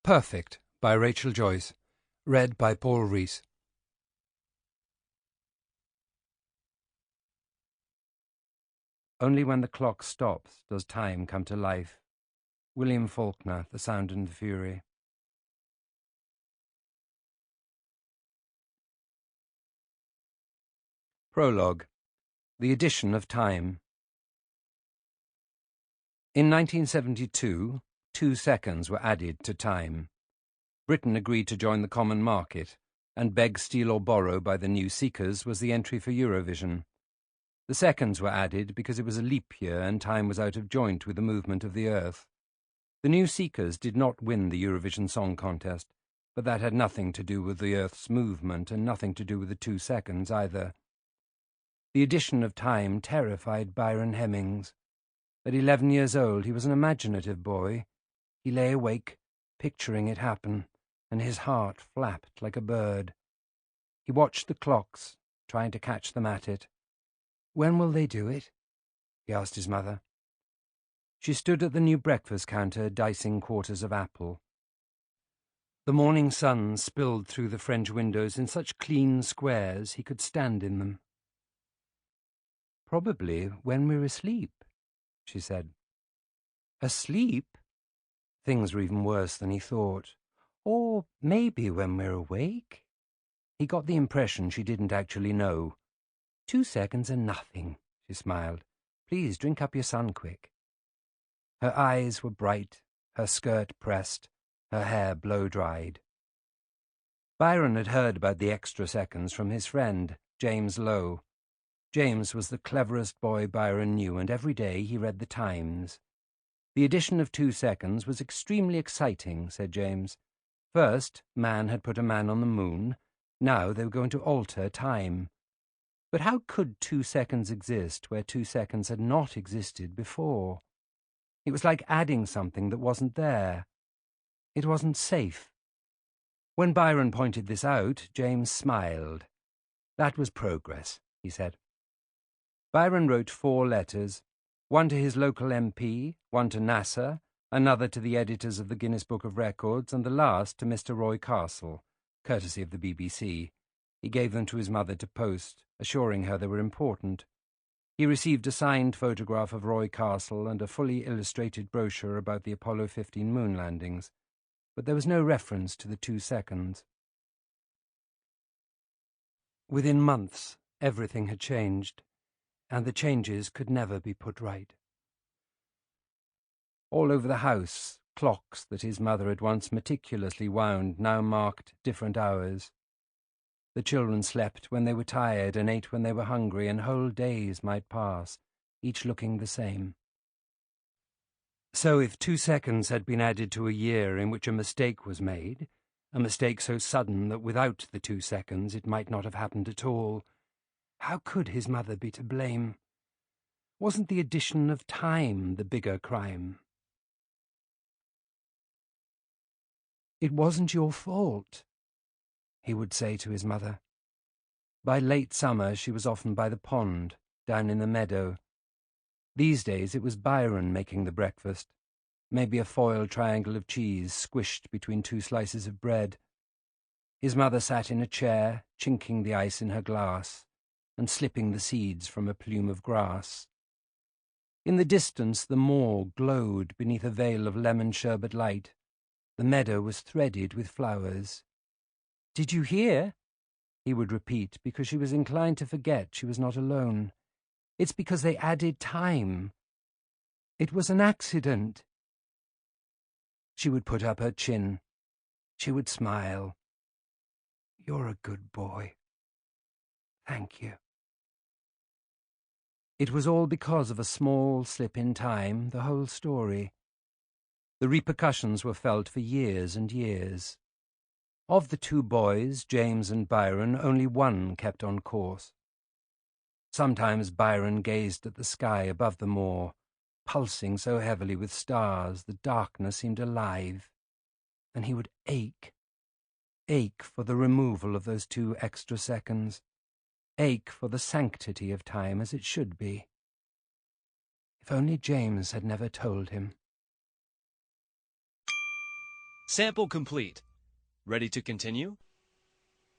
Perfect by Rachel Joyce. Read by Paul Rhys. Only when the clock stops does time come to life. William Faulkner, The Sound and the Fury. Prologue. The Addition of Time. In 1972, 2 seconds were added to time. Britain agreed to join the common market, and beg, steal or borrow by the new seekers was the entry for Eurovision. The seconds were added because it was a leap year and time was out of joint with the movement of the earth. The new seekers did not win the Eurovision Song Contest, but that had nothing to do with the earth's movement and nothing to do with the 2 seconds either. The addition of time terrified Byron Hemming. At 11 years old, he was an imaginative boy. He lay awake, picturing it happen, and his heart flapped like a bird. He watched the clocks, trying to catch them at it. "When will they do it?" he asked his mother. She stood at the new breakfast counter, dicing quarters of apple. The morning sun spilled through the French windows in such clean squares he could stand in them. "Probably when we're asleep," she said. "Asleep? Things were even worse than he thought. Or maybe when we're awake?" He got the impression she didn't actually know. 2 seconds are nothing, she smiled. "Please drink up your sun quick." Her eyes were bright, her skirt pressed, her hair blow-dried. Byron had heard about the extra seconds from his friend, James Lowe. James was the cleverest boy Byron knew, and every day he read the Times. The addition of 2 seconds was extremely exciting, said James. First, man had put a man on the moon. Now they were going to alter time. But how could 2 seconds exist where 2 seconds had not existed before? It was like adding something that wasn't there. It wasn't safe. When Byron pointed this out, James smiled. That was progress, he said. Byron wrote 4 letters, one to his local MP, one to NASA, another to the editors of the Guinness Book of Records, and the last to Mr. Roy Castle, courtesy of the BBC. He gave them to his mother to post, assuring her they were important. He received a signed photograph of Roy Castle and a fully illustrated brochure about the Apollo 15 moon landings, but there was no reference to the 2 seconds. Within months, everything had changed, and the changes could never be put right. All over the house, clocks that his mother had once meticulously wound now marked different hours. The children slept when they were tired and ate when they were hungry, and whole days might pass, each looking the same. So if 2 seconds had been added to a year in which a mistake was made, a mistake so sudden that without the 2 seconds it might not have happened at all, how could his mother be to blame? Wasn't the addition of time the bigger crime? "It wasn't your fault," he would say to his mother. By late summer she was often by the pond, down in the meadow. These days it was Byron making the breakfast, maybe a foil triangle of cheese squished between 2 slices of bread. His mother sat in a chair, chinking the ice in her glass, and slipping the seeds from a plume of grass. In the distance the moor glowed beneath a veil of lemon sherbet light. The meadow was threaded with flowers. "Did you hear?" he would repeat, because she was inclined to forget she was not alone. "It's because they added time. It was an accident." She would put up her chin. She would smile. "You're a good boy. Thank you." It was all because of a small slip in time, the whole story. The repercussions were felt for years and years. Of the 2 boys, James and Byron, only one kept on course. Sometimes Byron gazed at the sky above the moor, pulsing so heavily with stars the darkness seemed alive, and he would ache for the removal of those 2 extra seconds, ache for the sanctity of time as it should be. If only James had never told him. Sample complete. Ready to continue?